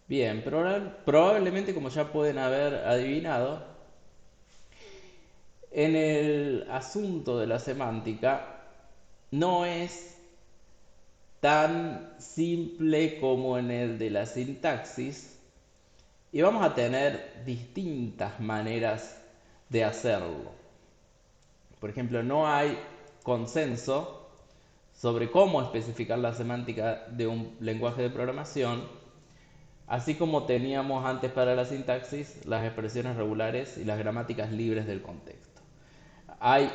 Bien, probablemente como ya pueden haber adivinado, en el asunto de la semántica no es tan simple como en el de la sintaxis y vamos a tener distintas maneras de hacerlo. Por ejemplo, no hay consenso sobre cómo especificar la semántica de un lenguaje de programación, así como teníamos antes para la sintaxis las expresiones regulares y las gramáticas libres del contexto. Hay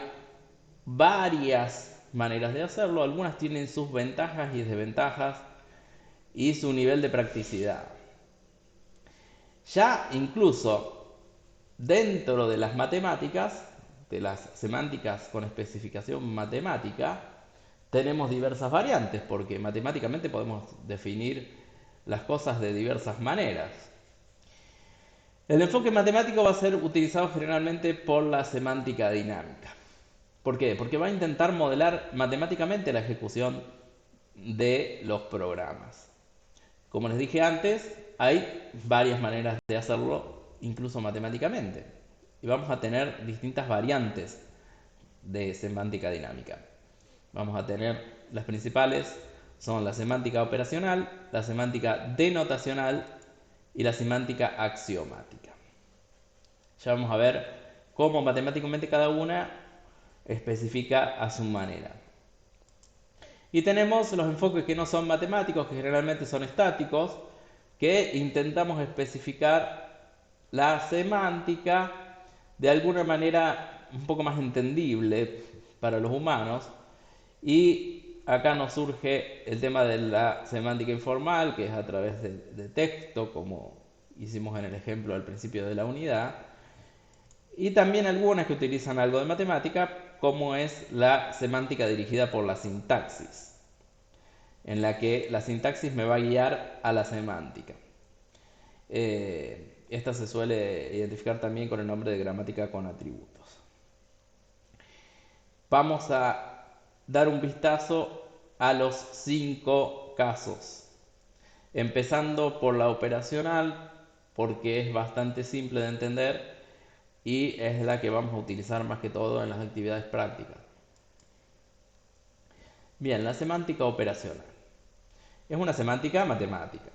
varias maneras de hacerlo, algunas tienen sus ventajas y desventajas y su nivel de practicidad. Ya incluso dentro de las matemáticas, de las semánticas con especificación matemática, tenemos diversas variantes, porque matemáticamente podemos definir las cosas de diversas maneras. El enfoque matemático va a ser utilizado generalmente por la semántica dinámica. ¿Por qué? Porque va a intentar modelar matemáticamente la ejecución de los programas. Como les dije antes, hay varias maneras de hacerlo, incluso matemáticamente. Y vamos a tener distintas variantes de semántica dinámica. Vamos a tener las principales, son la semántica operacional, la semántica denotacional y la semántica axiomática. Ya vamos a ver cómo matemáticamente cada una especifica a su manera. Y tenemos los enfoques que no son matemáticos, que generalmente son estáticos, que intentamos especificar la semántica de alguna manera un poco más entendible para los humanos. Y acá nos surge el tema de la semántica informal, que es a través de texto, como hicimos en el ejemplo al principio de la unidad. Y también algunas que utilizan algo de matemática, como es la semántica dirigida por la sintaxis, en la que la sintaxis me va a guiar a la semántica. Esta se suele identificar también con el nombre de gramática con atributos. Vamos a dar un vistazo a los 5 casos, empezando por la operacional, porque es bastante simple de entender y es la que vamos a utilizar más que todo en las actividades prácticas. Bien, la semántica operacional es una semántica matemática.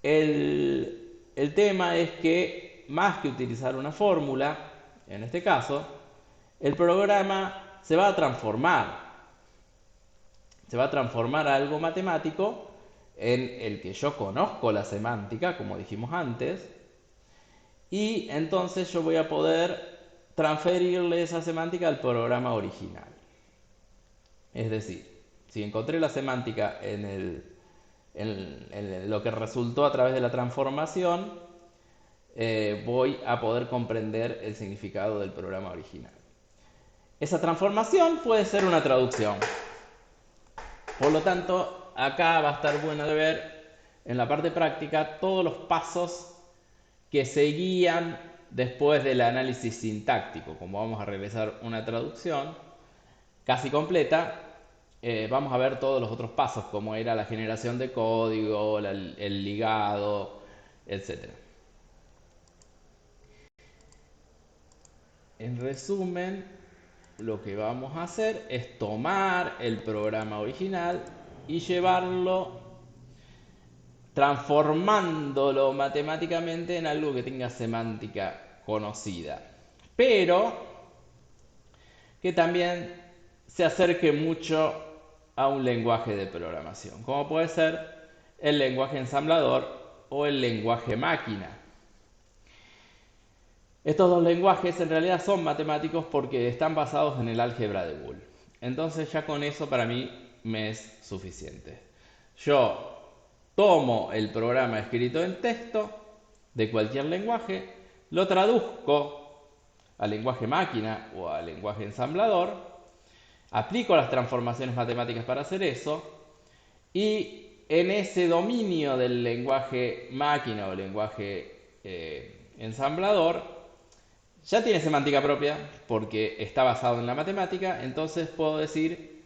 El tema es que más que utilizar una fórmula, en este caso, el programa se va a transformar a algo matemático en el que yo conozco la semántica, como dijimos antes, y entonces yo voy a poder transferirle esa semántica al programa original. Es decir, si encontré la semántica en lo que resultó a través de la transformación, voy a poder comprender el significado del programa original. Esa transformación puede ser una traducción. Por lo tanto, acá va a estar bueno de ver en la parte práctica todos los pasos que se guían después del análisis sintáctico. Como vamos a realizar una traducción casi completa, vamos a ver todos los otros pasos, como era la generación de código, el ligado, etc. En resumen, lo que vamos a hacer es tomar el programa original y llevarlo, transformándolo matemáticamente en algo que tenga semántica conocida, pero que también se acerque mucho a un lenguaje de programación, como puede ser el lenguaje ensamblador o el lenguaje máquina. Estos dos lenguajes en realidad son matemáticos porque están basados en el álgebra de Boole. Entonces ya con eso para mí me es suficiente. Yo tomo el programa escrito en texto de cualquier lenguaje, lo traduzco al lenguaje máquina o al lenguaje ensamblador, aplico las transformaciones matemáticas para hacer eso y en ese dominio del lenguaje máquina o lenguaje ensamblador ya tiene semántica propia porque está basado en la matemática, entonces puedo decir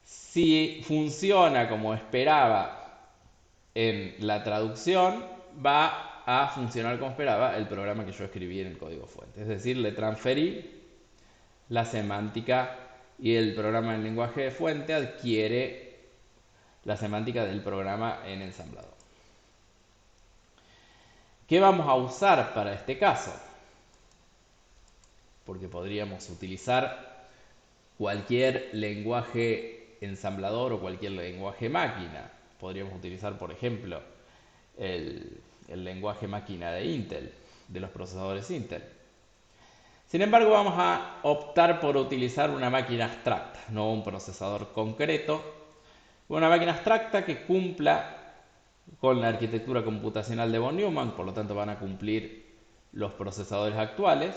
si funciona como esperaba en la traducción va a funcionar como esperaba el programa que yo escribí en el código fuente. Es decir, le transferí la semántica y el programa en lenguaje de fuente adquiere la semántica del programa en ensamblador. ¿Qué vamos a usar para este caso? Porque podríamos utilizar cualquier lenguaje ensamblador o cualquier lenguaje máquina. Podríamos utilizar, por ejemplo, el lenguaje máquina de Intel, de los procesadores Intel. Sin embargo, vamos a optar por utilizar una máquina abstracta, no un procesador concreto. Una máquina abstracta que cumpla con la arquitectura computacional de von Neumann, por lo tanto van a cumplir los procesadores actuales,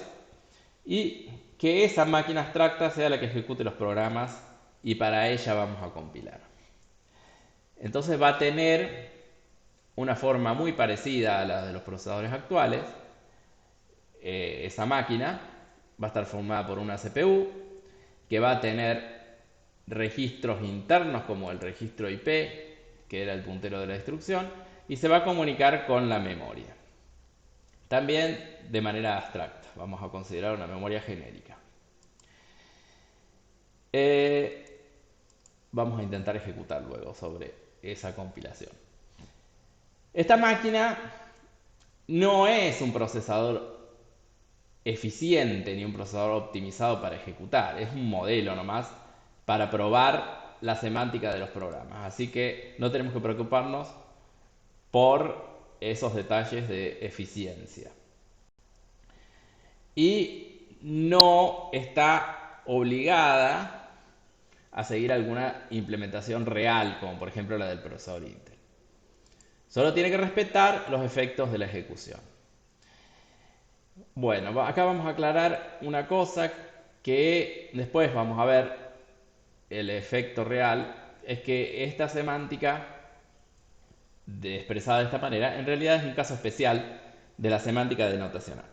y que esa máquina abstracta sea la que ejecute los programas y para ella vamos a compilar. Entonces va a tener una forma muy parecida a la de los procesadores actuales. Esa máquina va a estar formada por una CPU que va a tener registros internos como el registro IP, que era el puntero de la instrucción, y se va a comunicar con la memoria. También de manera abstracta, vamos a considerar una memoria genérica. Vamos a intentar ejecutar luego sobre esa compilación. Esta máquina no es un procesador eficiente ni un procesador optimizado para ejecutar, es un modelo nomás para probar la semántica de los programas. Así que no tenemos que preocuparnos por esos detalles de eficiencia. Y no está obligada a seguir alguna implementación real, como por ejemplo la del procesador Intel. Solo tiene que respetar los efectos de la ejecución. Bueno, acá vamos a aclarar una cosa que después vamos a ver el efecto real, es que esta semántica expresada de esta manera en realidad es un caso especial de la semántica denotacional,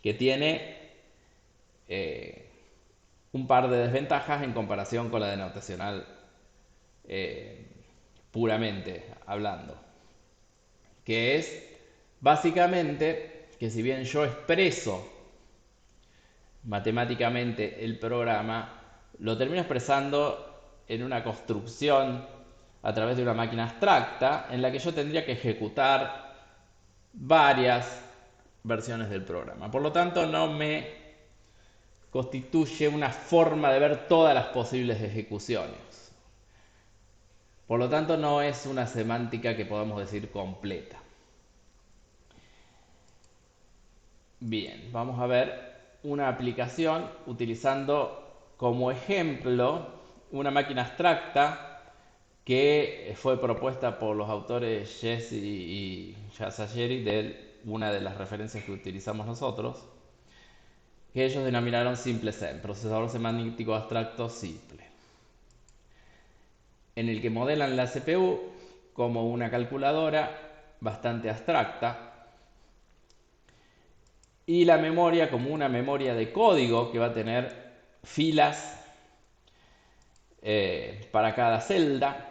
que tiene un par de desventajas en comparación con la denotacional puramente hablando, que es básicamente que si bien yo expreso matemáticamente el programa, lo termino expresando en una construcción a través de una máquina abstracta en la que yo tendría que ejecutar varias versiones del programa. Por lo tanto, no me constituye una forma de ver todas las posibles ejecuciones. Por lo tanto, no es una semántica que podamos decir completa. Bien, vamos a ver una aplicación utilizando como ejemplo una máquina abstracta que fue propuesta por los autores Jesse y Yasayeri de una de las referencias que utilizamos nosotros, que ellos denominaron SimpleSem, procesador semántico abstracto simple, en el que modelan la CPU como una calculadora bastante abstracta y la memoria como una memoria de código que va a tener filas para cada celda.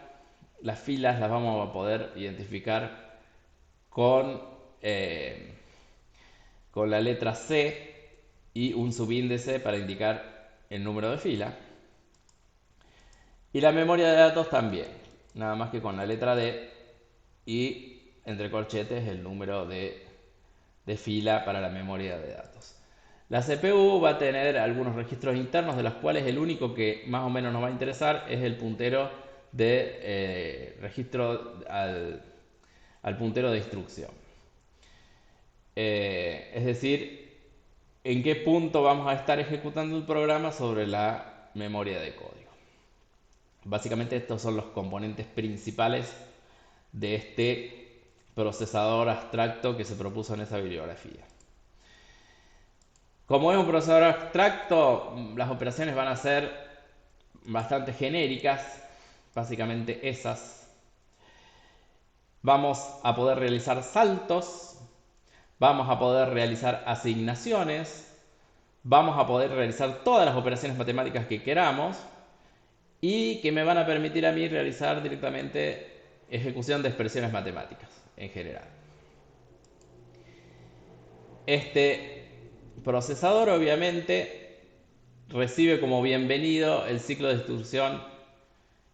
Las filas las vamos a poder identificar con la letra C y un subíndice para indicar el número de fila. Y la memoria de datos también, nada más que con la letra D y entre corchetes el número de fila para la memoria de datos. La CPU va a tener algunos registros internos de los cuales el único que más o menos nos va a interesar es el puntero de registro al puntero de instrucción. Es decir, en qué punto vamos a estar ejecutando el programa sobre la memoria de código. Básicamente estos son los componentes principales de este procesador abstracto que se propuso en esa bibliografía. Como es un procesador abstracto, las operaciones van a ser bastante genéricas, básicamente esas. Vamos a poder realizar saltos, vamos a poder realizar asignaciones, vamos a poder realizar todas las operaciones matemáticas que queramos y que me van a permitir a mí realizar directamente ejecución de expresiones matemáticas en general. Este procesador obviamente recibe como bienvenido el ciclo de instrucción,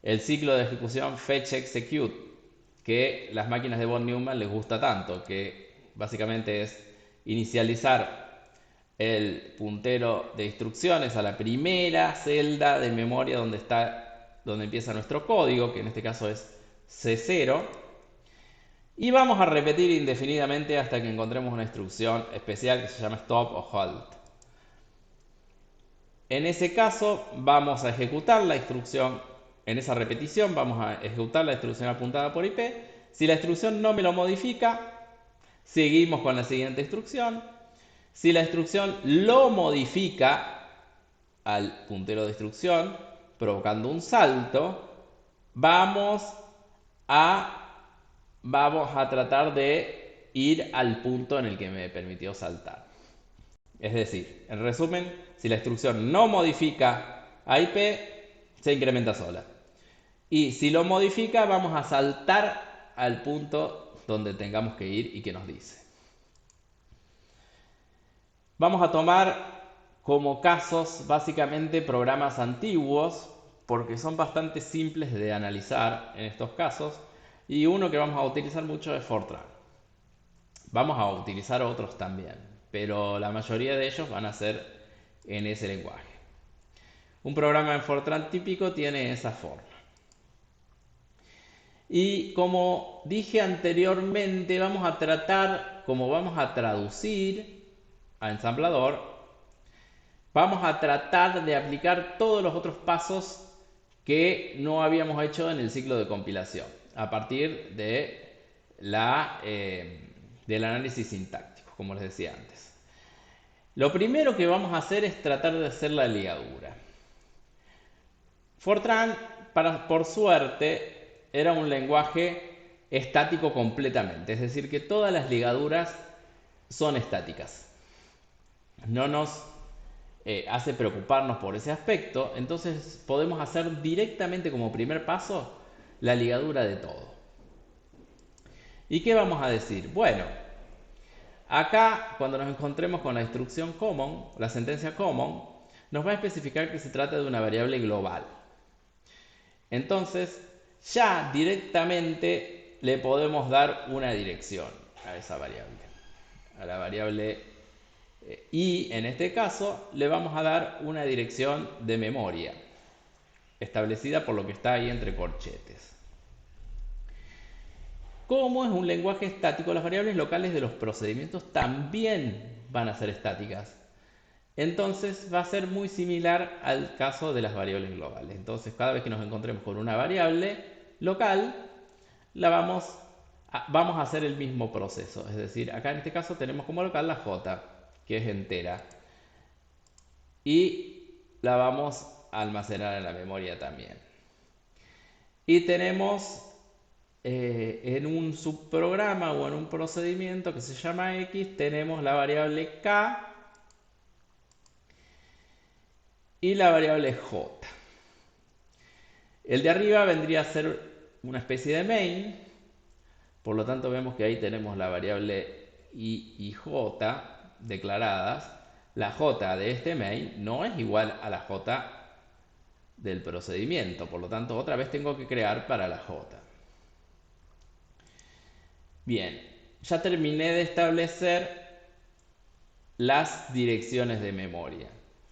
el ciclo de ejecución fetch execute, que las máquinas de von Neumann les gusta tanto, que básicamente es inicializar el puntero de instrucciones a la primera celda de memoria donde empieza nuestro código, que en este caso es C0, y vamos a repetir indefinidamente hasta que encontremos una instrucción especial que se llama stop o halt. En ese caso vamos a ejecutar la instrucción, en esa repetición vamos a ejecutar la instrucción apuntada por IP. Si la instrucción no me lo modifica, seguimos con la siguiente instrucción. Si la instrucción lo modifica al puntero de instrucción, provocando un salto, vamos a tratar de ir al punto en el que me permitió saltar. Es decir, en resumen, si la instrucción no modifica a IP, se incrementa sola. Y si lo modifica, vamos a saltar al punto donde tengamos que ir y que nos dice. Vamos a tomar como casos básicamente programas antiguos, porque son bastante simples de analizar en estos casos, y uno que vamos a utilizar mucho es Fortran. Vamos a utilizar otros también, pero la mayoría de ellos van a ser en ese lenguaje. Un programa en Fortran típico tiene esa forma. Y como dije anteriormente, vamos a tratar, como vamos a traducir a ensamblador, vamos a tratar de aplicar todos los otros pasos que no habíamos hecho en el ciclo de compilación, a partir de del análisis sintáctico, como les decía antes. Lo primero que vamos a hacer es tratar de hacer la ligadura. Fortran, por suerte, era un lenguaje estático completamente, es decir, que todas las ligaduras son estáticas. No nos hace preocuparnos por ese aspecto, entonces podemos hacer directamente como primer paso la ligadura de todo. ¿Y qué vamos a decir? Bueno, acá cuando nos encontremos con la instrucción common, la sentencia common, nos va a especificar que se trata de una variable global. Entonces, ya directamente le podemos dar una dirección a esa variable. A la variable y en este caso le vamos a dar una dirección de memoria establecida por lo que está ahí entre corchetes. Como es un lenguaje estático, las variables locales de los procedimientos también van a ser estáticas. Entonces va a ser muy similar al caso de las variables globales. Entonces cada vez que nos encontremos con una variable local, vamos a hacer el mismo proceso. Es decir, acá en este caso tenemos como local la j, que es entera. Y la vamos a almacenar en la memoria también. Y tenemos en un subprograma o en un procedimiento que se llama x, tenemos la variable k y la variable j. El de arriba vendría a ser una especie de main, por lo tanto vemos que ahí tenemos la variable i y j declaradas. La j de este main no es igual a la j del procedimiento, por lo tanto otra vez tengo que crear para la j. Bien, ya terminé de establecer las direcciones de memoria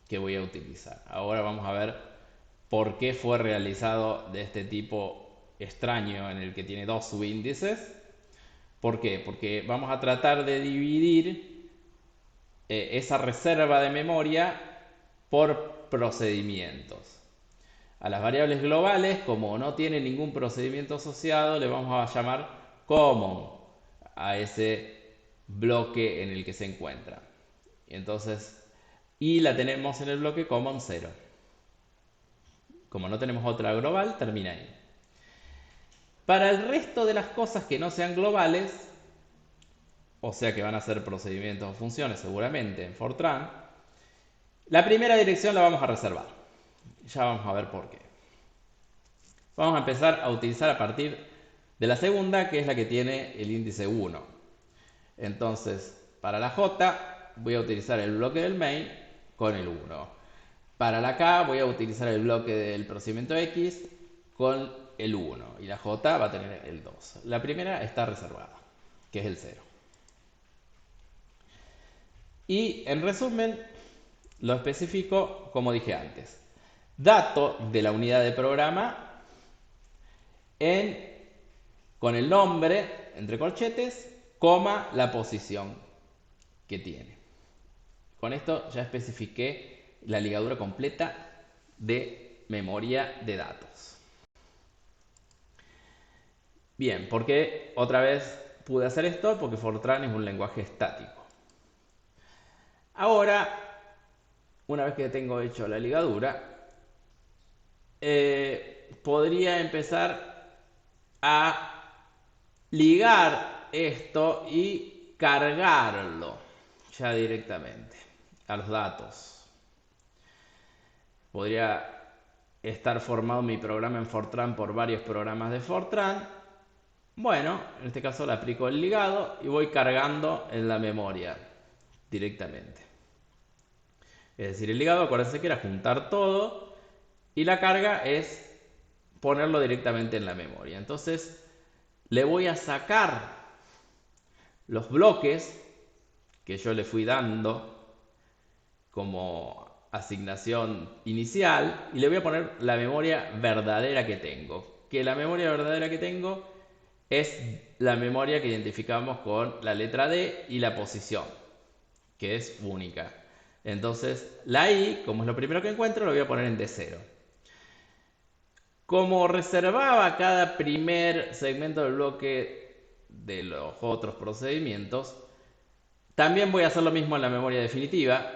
que voy a utilizar. Ahora vamos a ver por qué fue realizado de este tipo extraño en el que tiene dos subíndices. ¿Por qué? Porque vamos a tratar de dividir esa reserva de memoria por procedimientos. A las variables globales, como no tienen ningún procedimiento asociado, le vamos a llamar common a ese bloque en el que se encuentra. Entonces, y la tenemos en el bloque common 0. Como no tenemos otra global, termina ahí. Para el resto de las cosas que no sean globales, o sea que van a ser procedimientos o funciones seguramente en Fortran, la primera dirección la vamos a reservar. Ya vamos a ver por qué. Vamos a empezar a utilizar a partir de la segunda, que es la que tiene el índice 1. Entonces, para la J voy a utilizar el bloque del main con el 1. Para la K voy a utilizar el bloque del procedimiento X con el 1. Y la J va a tener el 2. La primera está reservada, que es el 0. Y en resumen, lo especifico como dije antes. Dato de la unidad de programa con el nombre, entre corchetes, coma, la posición que tiene. Con esto ya especifiqué la ligadura completa de memoria de datos. Bien, ¿por qué otra vez pude hacer esto? Porque Fortran es un lenguaje estático. Ahora, una vez que tengo hecho la ligadura, podría empezar a ligar esto y cargarlo ya directamente a los datos. Podría estar formado mi programa en Fortran por varios programas de Fortran. Bueno, en este caso le aplico el ligado y voy cargando en la memoria directamente. Es decir, el ligado, acuérdense que era juntar todo y la carga es ponerlo directamente en la memoria. Entonces, le voy a sacar los bloques que yo le fui dando como asignación inicial y le voy a poner la memoria verdadera que tengo. Que la memoria verdadera que tengo es la memoria que identificamos con la letra D y la posición, que es única. Entonces, la I, como es lo primero que encuentro, lo voy a poner en D0. Como reservaba cada primer segmento del bloque de los otros procedimientos, también voy a hacer lo mismo en la memoria definitiva.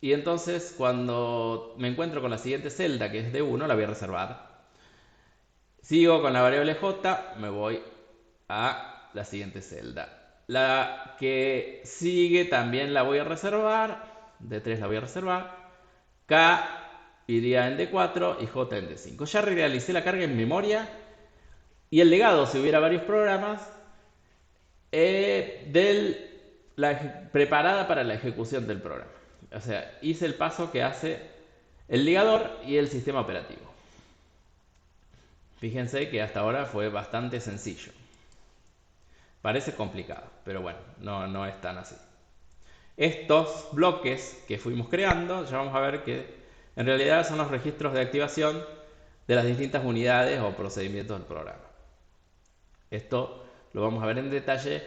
Y entonces, cuando me encuentro con la siguiente celda, que es D1, la voy a reservar. Sigo con la variable J, me voy a la siguiente celda. La que sigue también la voy a reservar. D3 la voy a reservar. K iría en D4 y J en D5. Ya realicé la carga en memoria y el legado, si hubiera varios programas, preparada para la ejecución del programa. O sea, hice el paso que hace el ligador y el sistema operativo. Fíjense que hasta ahora fue bastante sencillo. Parece complicado, pero bueno, no es tan así. Estos bloques que fuimos creando, ya vamos a ver que en realidad son los registros de activación de las distintas unidades o procedimientos del programa. Esto lo vamos a ver en detalle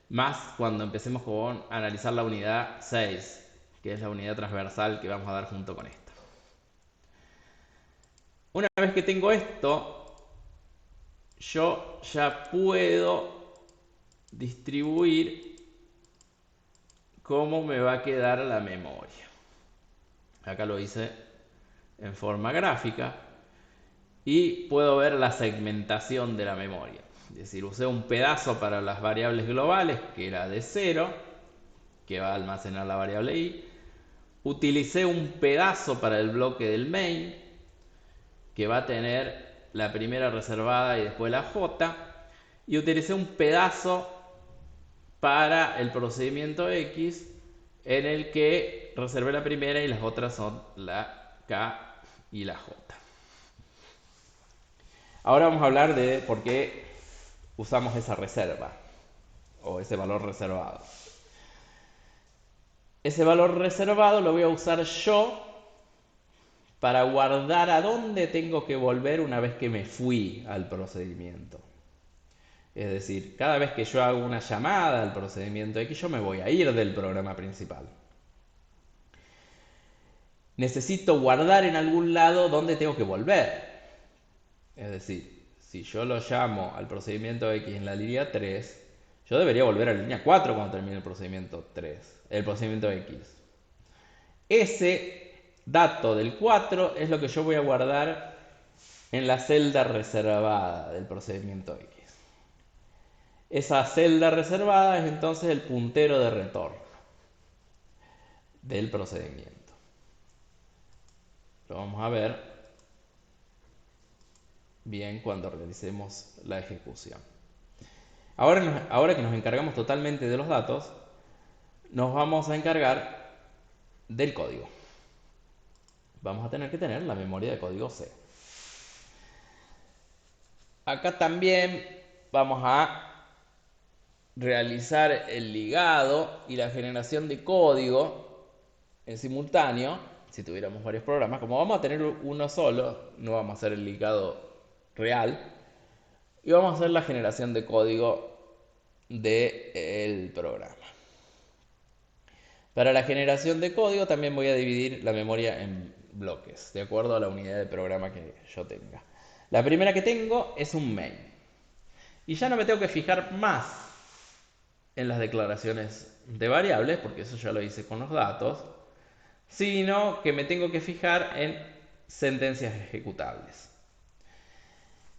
más cuando empecemos con analizar la unidad 6, que es la unidad transversal que vamos a dar junto con esta. Una vez que tengo esto, yo ya puedo distribuir cómo me va a quedar la memoria. Acá lo hice en forma gráfica y puedo ver la segmentación de la memoria. Es decir, usé un pedazo para las variables globales, que era de 0, que va a almacenar la variable i. Utilicé un pedazo para el bloque del main, que va a tener la primera reservada y después la j. Y utilicé un pedazo para el procedimiento X, en el que reservé la primera y las otras son la K y la J. Ahora vamos a hablar de por qué usamos esa reserva o ese valor reservado. Ese valor reservado lo voy a usar yo para guardar a dónde tengo que volver una vez que me fui al procedimiento. Es decir, cada vez que yo hago una llamada al procedimiento X, yo me voy a ir del programa principal. Necesito guardar en algún lado donde tengo que volver. Es decir, si yo lo llamo al procedimiento X en la línea 3, yo debería volver a la línea 4 cuando termine el procedimiento 3, el procedimiento X. Ese dato del 4 es lo que yo voy a guardar en la celda reservada del procedimiento X. Esa celda reservada es entonces el puntero de retorno del procedimiento. Lo vamos a ver bien cuando realicemos la ejecución. Ahora que nos encargamos totalmente de los datos, nos vamos a encargar del código. Vamos a tener que tener la memoria de código C. Acá también vamos a realizar el ligado y la generación de código en simultáneo. Si tuviéramos varios programas, como vamos a tener uno solo, no vamos a hacer el ligado real y vamos a hacer la generación de código del programa. Para la generación de código también voy a dividir la memoria en bloques, de acuerdo a la unidad de programa que yo tenga. La primera que tengo es un main. Y ya no me tengo que fijar más en las declaraciones de variables, porque eso ya lo hice con los datos, sino que me tengo que fijar en sentencias ejecutables.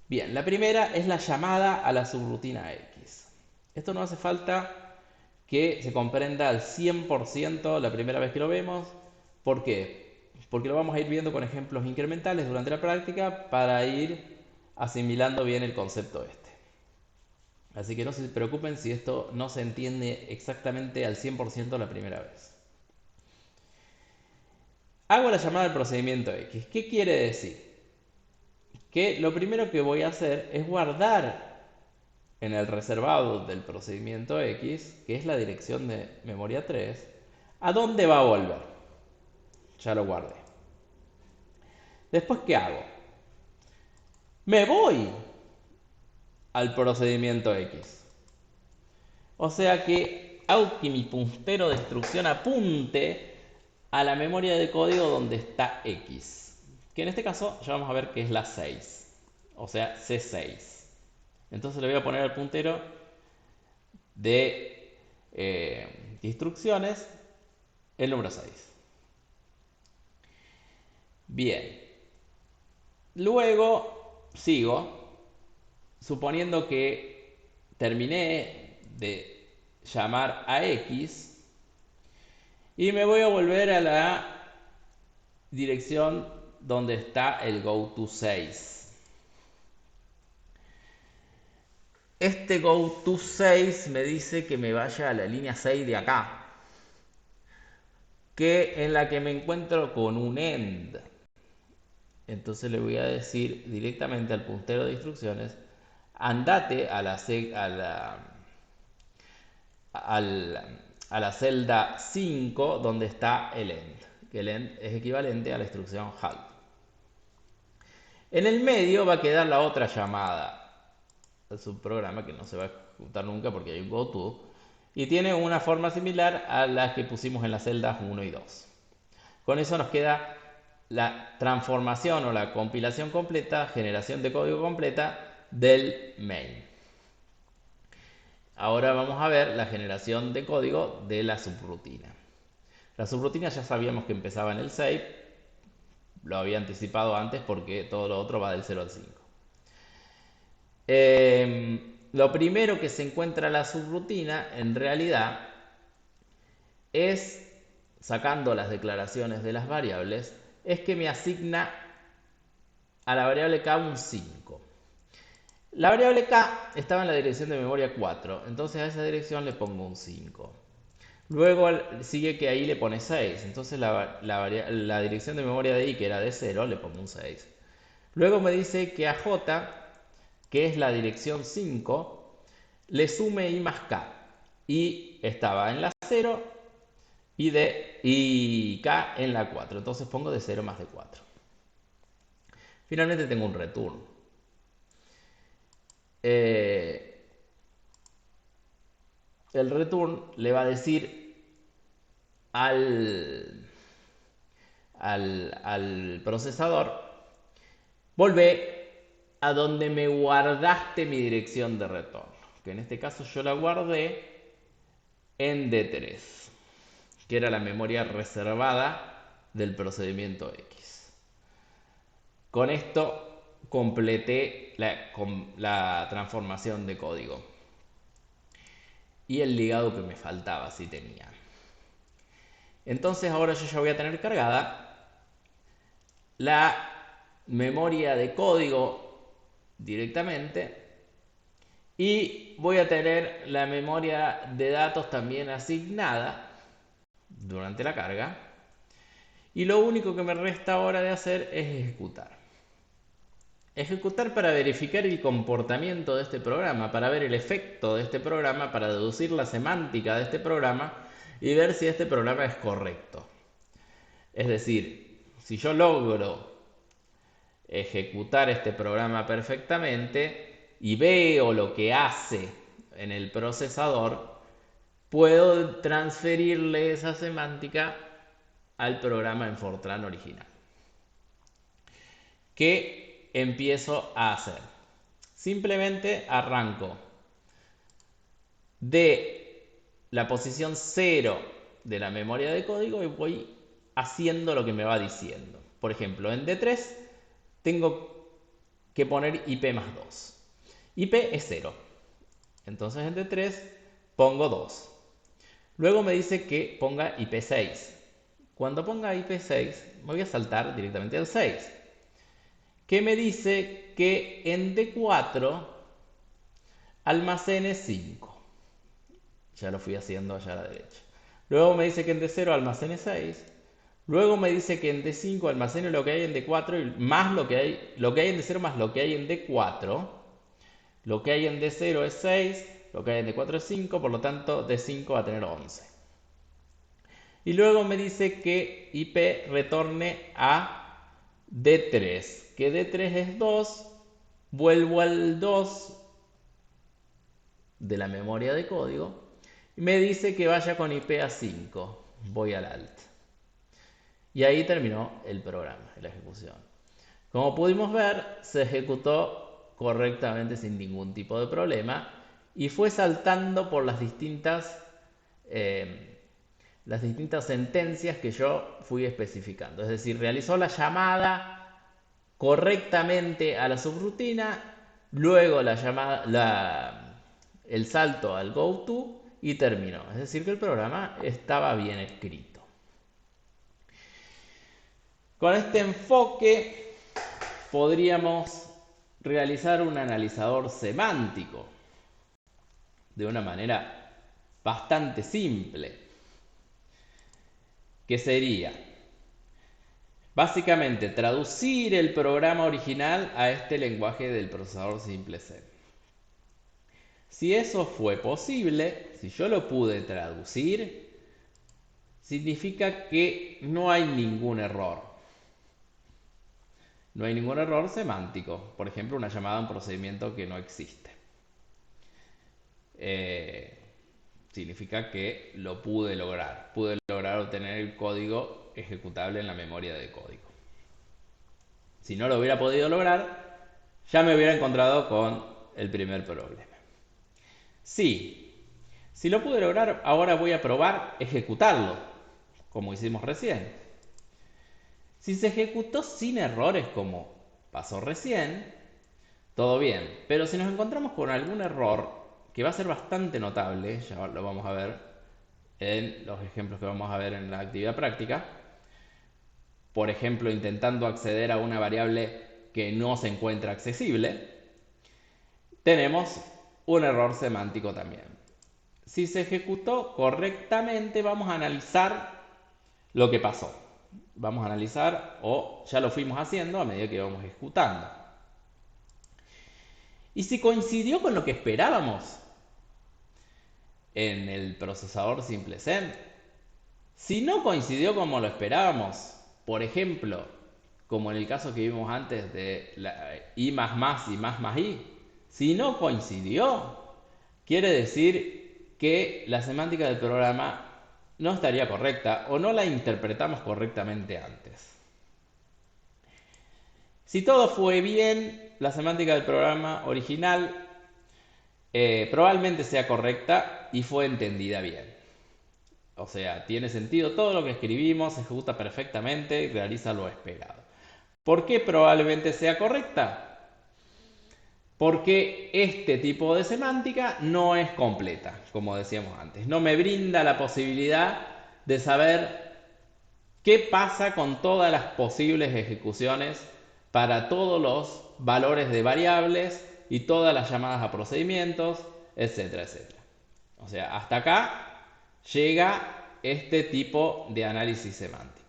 Bien, la primera es la llamada a la subrutina X. Esto no hace falta que se comprenda al 100% la primera vez que lo vemos. ¿Por qué? Porque lo vamos a ir viendo con ejemplos incrementales durante la práctica para ir asimilando bien el concepto este. Así que no se preocupen si esto no se entiende exactamente al 100% la primera vez. Hago la llamada al procedimiento X. ¿Qué quiere decir? Que lo primero que voy a hacer es guardar en el reservado del procedimiento X, que es la dirección de memoria 3, ¿a dónde va a volver? Ya lo guardé. Después, ¿qué hago? Me voy al procedimiento X. O sea que hago que mi puntero de instrucción apunte a la memoria de código donde está X. Que en este caso ya vamos a ver que es la 6. O sea, C6. Entonces le voy a poner al puntero de instrucciones el número 6. Bien. Luego sigo, suponiendo que terminé de llamar a X y me voy a volver a la dirección donde está el goto6. Este goto6 me dice que me vaya a la línea 6 de acá, que en la que me encuentro con un end. Entonces le voy a decir directamente al puntero de instrucciones, andate a la celda 5 donde está el end, que el end es equivalente a la instrucción halt. En el medio va a quedar la otra llamada al subprograma que no se va a ejecutar nunca porque hay un goto y tiene una forma similar a la que pusimos en las celdas 1 y 2. Con eso nos queda la transformación o la compilación completa, generación de código completa del main. Ahora vamos a ver la generación de código de la subrutina. La subrutina ya sabíamos que empezaba en el 6, lo había anticipado antes porque todo lo otro va del 0 al 5. Lo primero que se encuentra la subrutina en realidad es, sacando las declaraciones de las variables, es que me asigna a la variable k un 5. La variable k estaba en la dirección de memoria 4, entonces a esa dirección le pongo un 5. Luego sigue que ahí le pone 6, entonces la dirección de memoria de i, que era de 0, le pongo un 6. Luego me dice que a j, que es la dirección 5, le sume i más k. Y estaba en la 0 y k en la 4, entonces pongo de 0 más de 4. Finalmente tengo un return. El return le va a decir al procesador, volvé a donde me guardaste mi dirección de retorno, que en este caso yo la guardé en D3, que era la memoria reservada del procedimiento X. Con esto completé la transformación de código y el ligado que me faltaba si tenía. Entonces ahora yo ya voy a tener cargada la memoria de código directamente Y voy a tener la memoria de datos también asignada durante la carga. Y lo único que me resta ahora de hacer es ejecutar. Ejecutar para verificar el comportamiento de este programa, para ver el efecto de este programa, para deducir la semántica de este programa y ver si este programa es correcto. Es decir, si yo logro ejecutar este programa perfectamente y veo lo que hace en el procesador, puedo transferirle esa semántica al programa en Fortran original. ¿Qué empiezo a hacer? Simplemente arranco de la posición 0 de la memoria de código y voy haciendo lo que me va diciendo. Por ejemplo, en D3 tengo que poner IP más 2. IP es 0. Entonces en D3 pongo 2. Luego me dice que ponga IP6. Cuando ponga IP6 me voy a saltar directamente al 6. Que me dice que en D4 almacene 5. Ya lo fui haciendo allá a la derecha. Luego me dice que en D0 almacene 6. Luego me dice que en D5 almacene lo que hay en D4 y más lo que hay en D0 más lo que hay en D4. Lo que hay en D0 es 6, lo que hay en D4 es 5, por lo tanto D5 va a tener 11. Y luego me dice que IP retorne a D3, que D3 es 2, vuelvo al 2 de la memoria de código y me dice que vaya con IP a 5, voy al alt. Y ahí terminó el programa, la ejecución. Como pudimos ver, se ejecutó correctamente sin ningún tipo de problema y fue saltando por las distintas sentencias que yo fui especificando. Es decir, realizó la llamada correctamente a la subrutina, luego el salto al goto y terminó. Es decir, que el programa estaba bien escrito. Con este enfoque podríamos realizar un analizador semántico de una manera bastante simple, que sería básicamente traducir el programa original a este lenguaje del procesador simple C. Si eso fue posible, si yo lo pude traducir, significa que no hay ningún error. No hay ningún error semántico. Por ejemplo, una llamada a un procedimiento que no existe. Significa que lo pude lograr. Pude lograr obtener el código ejecutable en la memoria de código. Si no lo hubiera podido lograr, ya me hubiera encontrado con el primer problema. Si lo pude lograr, ahora voy a probar ejecutarlo, como hicimos recién. Si se ejecutó sin errores, como pasó recién, todo bien. Pero si nos encontramos con algún error, que va a ser bastante notable, ya lo vamos a ver en los ejemplos que vamos a ver en la actividad práctica. Por ejemplo, intentando acceder a una variable que no se encuentra accesible, tenemos un error semántico también. Si se ejecutó correctamente, vamos a analizar lo que pasó. Vamos a analizar, o ya lo fuimos haciendo a medida que íbamos ejecutando. Y si coincidió con lo que esperábamos en el procesador SimpleSend, si no coincidió como lo esperábamos, por ejemplo, como en el caso que vimos antes de la i más más y más i, si no coincidió, quiere decir que la semántica del programa no estaría correcta o no la interpretamos correctamente antes. Si todo fue bien, la semántica del programa original probablemente sea correcta y fue entendida bien. O sea, tiene sentido todo lo que escribimos, se ejecuta perfectamente y realiza lo esperado. ¿Por qué probablemente sea correcta? Porque este tipo de semántica no es completa, como decíamos antes. No me brinda la posibilidad de saber qué pasa con todas las posibles ejecuciones para todos los valores de variables y todas las llamadas a procedimientos, etcétera, etcétera. O sea, hasta acá llega este tipo de análisis semántico.